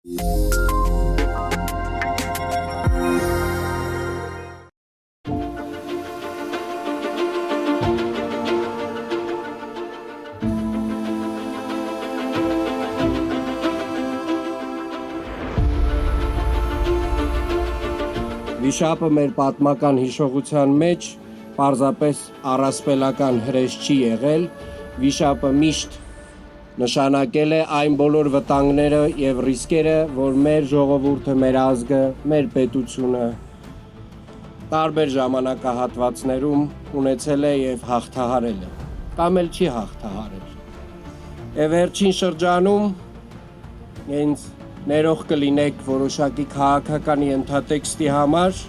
Վիշապը մեր պատմական հիշողության մեջ պարզապես առասպելական հրեշ չի եղել, վիշապը միշտ նշանակել է այն բոլոր վտանգները եւ ռիսկերը, որ մեր ժողովուրդը, մեր ազգը, մեր պետությունը տարբեր ժամանակահատվածներում ունեցել է եւ հաղթահարել է, կամ էլ չի հաղթահարել։ Եվ վերջին շրջանում ինձ ներող կլինեք որոշակի քաղաքական ենթատեքստի համար,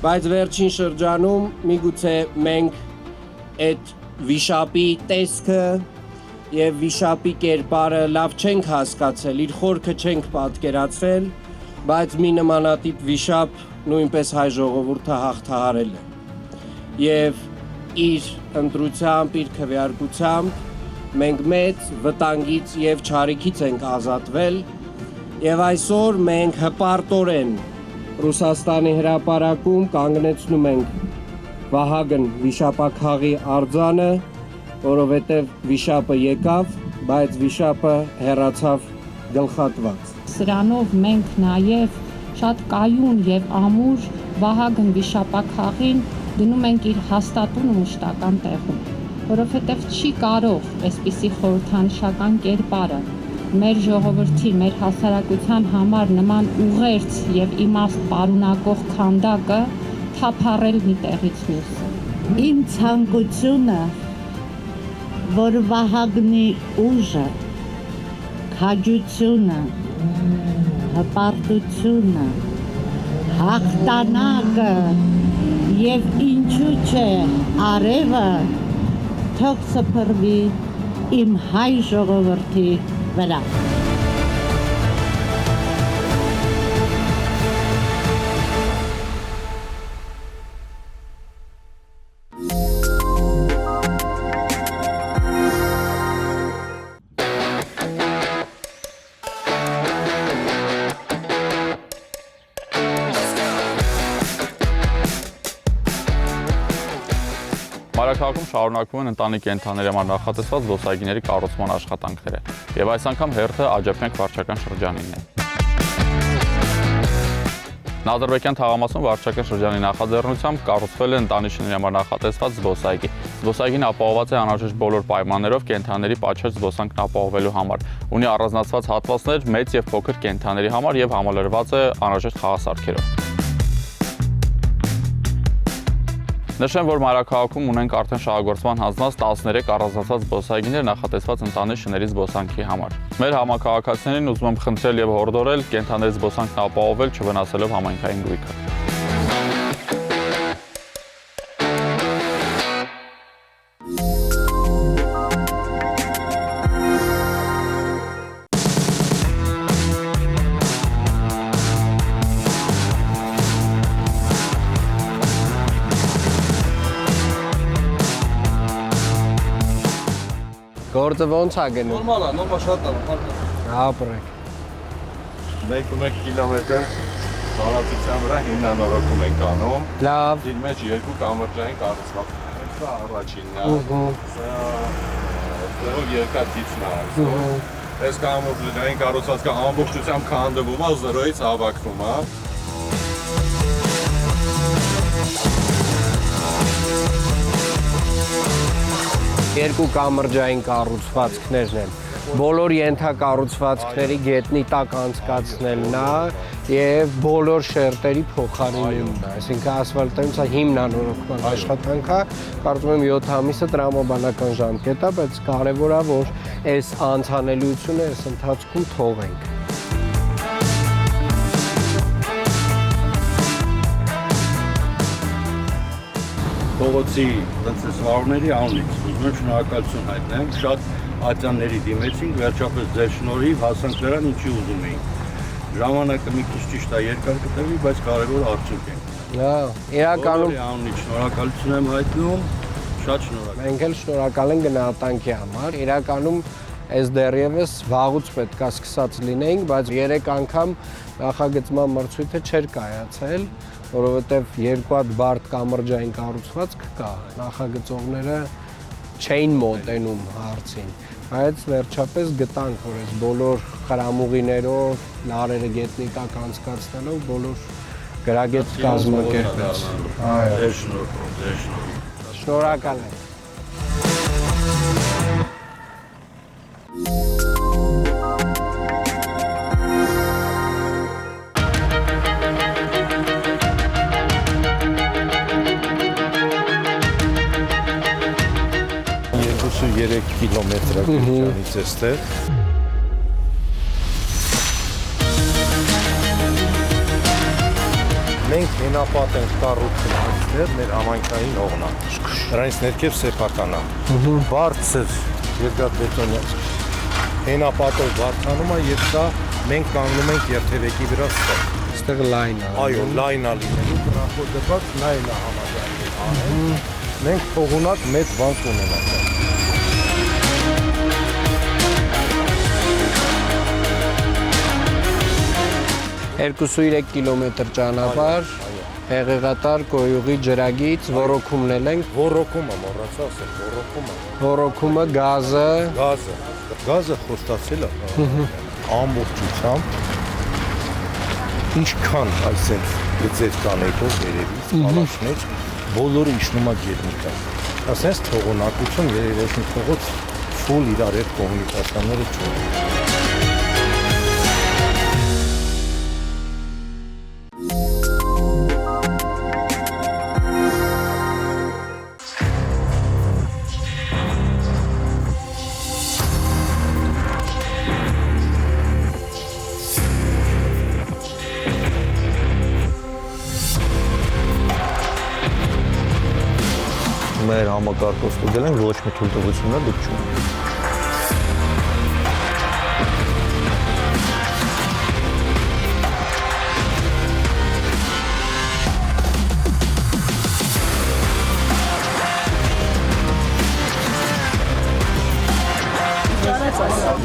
բայց վերջին շրջանում միգուցե մենք այդ վիշապի տեսքը եւ վիշապի կերպարը լավ չենք հասկացել, իր խորքը չենք պատկերացրել, բայց մի նմանատիպ վիշապ նույնպես հայ ժողովուրդը հաղթահարել է։ Եվ իր ընտրությամբ, իր քվեարկությամբ մենք մեծ վտանգից եւ չարիքից ենք ազատվել, եւ այսօր մենք հպարտորեն Ռուսաստանի հրապարակում կանգնեցնում ենք Վահագն վիշապաքաղի արձանը, որովհետև վիշապը եկավ, բայց վիշապը հեռացավ գլխատված։ Սրանով մենք նաև շատ կայուն եւ ամուր Վահագն վիշապաքաղին դնում ենք իր հաստատուն ու մշտական տեղում, որովհետև չի կարող այսպիսի խորհրդանշական կերպարը մեր ժողովրդի, մեր հասարակության համար նման ուղերձ եւ իմաստ պարունակող քանդակը թափառել մի տեղից մյուսը։ Իմ ցանկությունը, որ Վահագնի ուժը, քաջությունը, հպարտությունը, հաղթանակը եւ ինչու՞ չէ արևը թող սփռվի իմ հայ ժողովրդի վրա։ Մայրաքաղաքում շարունակվում են ընտանի կենդանիների համար նախատեսված զբոսայգիների կառուցման աշխատանքները, եւ այս անգամ հերթը Աջափնյակ վարչական շրջանին է։ Նազարբեկյան թաղամասում վարչական շրջանի նախաձեռնությամբ կառուցվել է ընտանի շինների համար նախատեսված զբոսայգի։ Զբոսայգին ապահովված է անհրաժեշտ բոլոր պայմաններով կենդանիների պատշաճ զբոսանքն ապահովելու համար։ Ունի առանձնացված հատվածներ մեծ եւ փոքր կենդանիների համար եւ համալրված է անհրաժեշտ խաղասարքերով։ Նշեմ, որ Մայրաքաղաքում ունենք արդեն շահագործման հանձնած 13 առանձնացված զբոսայգիներ նախատեսված ընտանի շների զբոսանքի համար։ Մեր համակարգացիներին ուզում եմ խնդրել եւ հորդորել կենդանիների զբոսանքն ապահովել, չվնասելով համայնքային գույքը։ Գործը ոնց է գնում։ Նորմալ է, նորմալ շատ է, փառք։ Ապրեք։ 1.1 կիլոմետր տարածության վրա հիմնանորոգում ենք անում։ Լավ։ Իր մեջ երկու կամրջային կառուցվածքներ, սա առաջինն է։ Սա երկաթիցն է այսօր։ Այս կամրջային կառուցվածքը ամբողջությամբ քանդվում է, 0-ից հավաքվում է։ Երկու կամրջային կառուցվածքներն են։ Բոլոր ենթակառուցվածքների գետնի տակ անցկացնելն է եւ բոլոր շերտերի փոխարինումն է։ Այսինքն ասֆալտային սա հիմնանորոգման աշխատանք է, կարծում եմ 7 ամիսը տրամաբանական ժամկետ է, բայց կարեւոր է, որ այս անցանելիությունը այս ընթացքում թողենք։ Փողոցի տնտեսվարների անունից ուզում եմ շնորհակալություն հայտնեմ, շատ ատյանների դիմեցինք, վերջապես ձեր շնորհիվ հասանք նրան, ինչի ուզում էինք։ Ժամանակը մի քիչ ճիշտ է երկար կտևի, բայց կարևոր արդյունք է։ Իրականում անունից շնորհակալություն եմ հայտնում, շատ շնորհակալ։ Մենք էլ շնորհակալ ենք գնահատանքի համար։ Իրականում Այս դեռևս վաղուց պետք է սկսած լինեինք, բայց 3 անգամ նախագծման մրցույթը չէր կայացել, որովհետև երկու հատ բարդ կամրջային կառուցվածք կա, նախագծողները չէին մոտենում հարցին, բայց վերջապես գտանք, որ այս բոլոր խրամուղիներով, լարերը գետնի տակ անցկացնելով, բոլոր գրագետ կազմակերպեց։ Ձեր շնորհքով։ Շնորհակալ եմ։ Երեք կիլոմետրակից էստեղ։ Մենք հենապատ ենք կառուցել այստեղ մեր համայնքային օղնա։ Դրանից ներքև սեփականա։ Բարձր երկաթբետոնյա հենապատով բարձրանում է եւ սա մենք կանգնում ենք երթևեկի վրա ստեղ։ Այստեղ լայն է։ Այո, լայն է լինելու, նախորդված լայն է համաձայնել։ Մենք փողունակ մեծ բանկ ունենանք։ 2-3 կիլոմետր ճանապարհ, հեղեղատար կոյուղի ջրագից, ոռոգումն էլ ենք։ Ոռոգումը մոռացա ասել, ոռոգումը։ Ոռոգումը, գազը, Գազը խոստացել է ամբողջությամբ ինչքան այսպես գծեր կանեկով երևից բանաշներ բոլորը իջնում է ջերմիկա։ Ասես թողունակություն երևի ոչ մի փողոց ֆուլ իրար հետ կոմունիկացիաները չունի։ Մեր համակարգով ստուգել ենք ոչ մի թույլտվություններ դուք չունեք։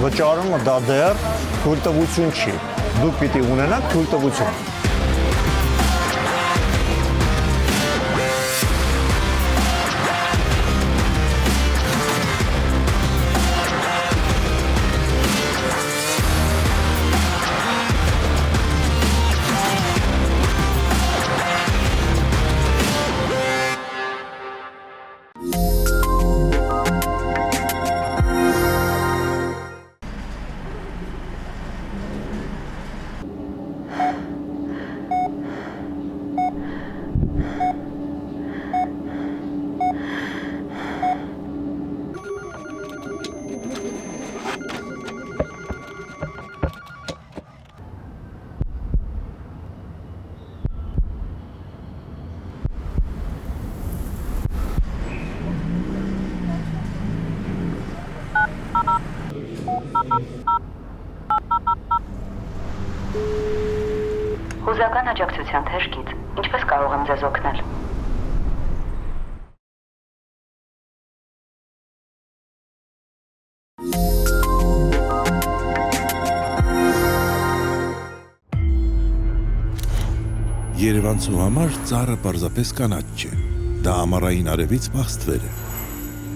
Վճարումը դա դեռ թույլտվություն չի։ Դուք պիտի ունենաք թույլտվություն։ Հուզական աջակցության թեժգիծ, ինչպես կարող եմ ձեզ օգնել։ Երևանցու համար ծառը պարզապես կանաչ չէ, դա ամառային արևից բախստվեր է,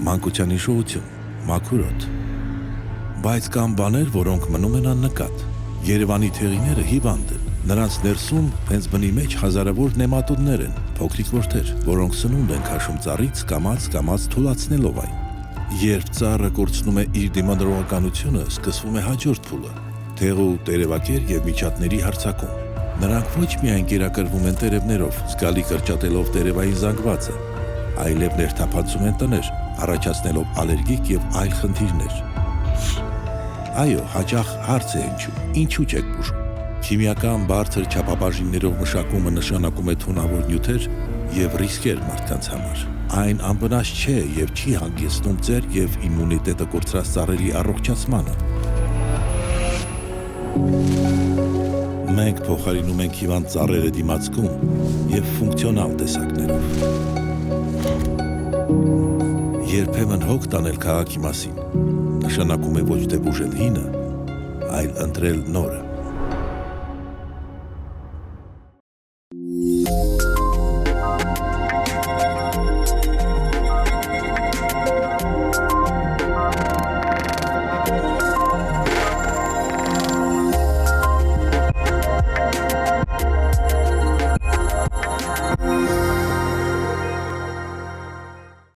մանկության հիշողություն, մաքուր օդ, բայց կան բաներ, որոնք մնում են աննկատ, Երևանի թեղիները հիվանդ են, նրանց ներսում հենց բնի մեջ հազարավոր նեմատոդներ են, փոքրիկ որդեր, որոնք սնունդ են քաշում ծառից կամաց թուլացնելով այն, երբ ծառը կորցնում է իր դիմադրողականությունը, սկսվում է հաջորդ փուլը, թեղու, տերևակեր և միջատների հարձակում, նրանք ոչ միայն կերակրվում են տերևներով, զգալի կրճատելով տերևային զանգվածը, այլև ներթափանցում են տներ, առաջացնելով ալերգիկ և այլ խնդիրներ։ Այո, հաճախ հարց է հնչում, ինչու չեք բուժում։ Քիմիական բարձր չափաբաժիններով մշակումը նշանակում է թունավոր նյութեր և ռիսկեր մարդկանց համար։ Այն անվնաս չէ և չի հանգեցնում ձեր և իմունիտետը կորցրած ծառերի առողջացմանը։ Մենք փոխարինում ենք հիվանդ ծառերը դիմացկուն և ֆունկցիոնալ տեսակներով։ Երբեմն հոգ տանել քաղաքի մասին, նշանակում է ոչ թե բուժել հինը, այլ ընտրել նորը։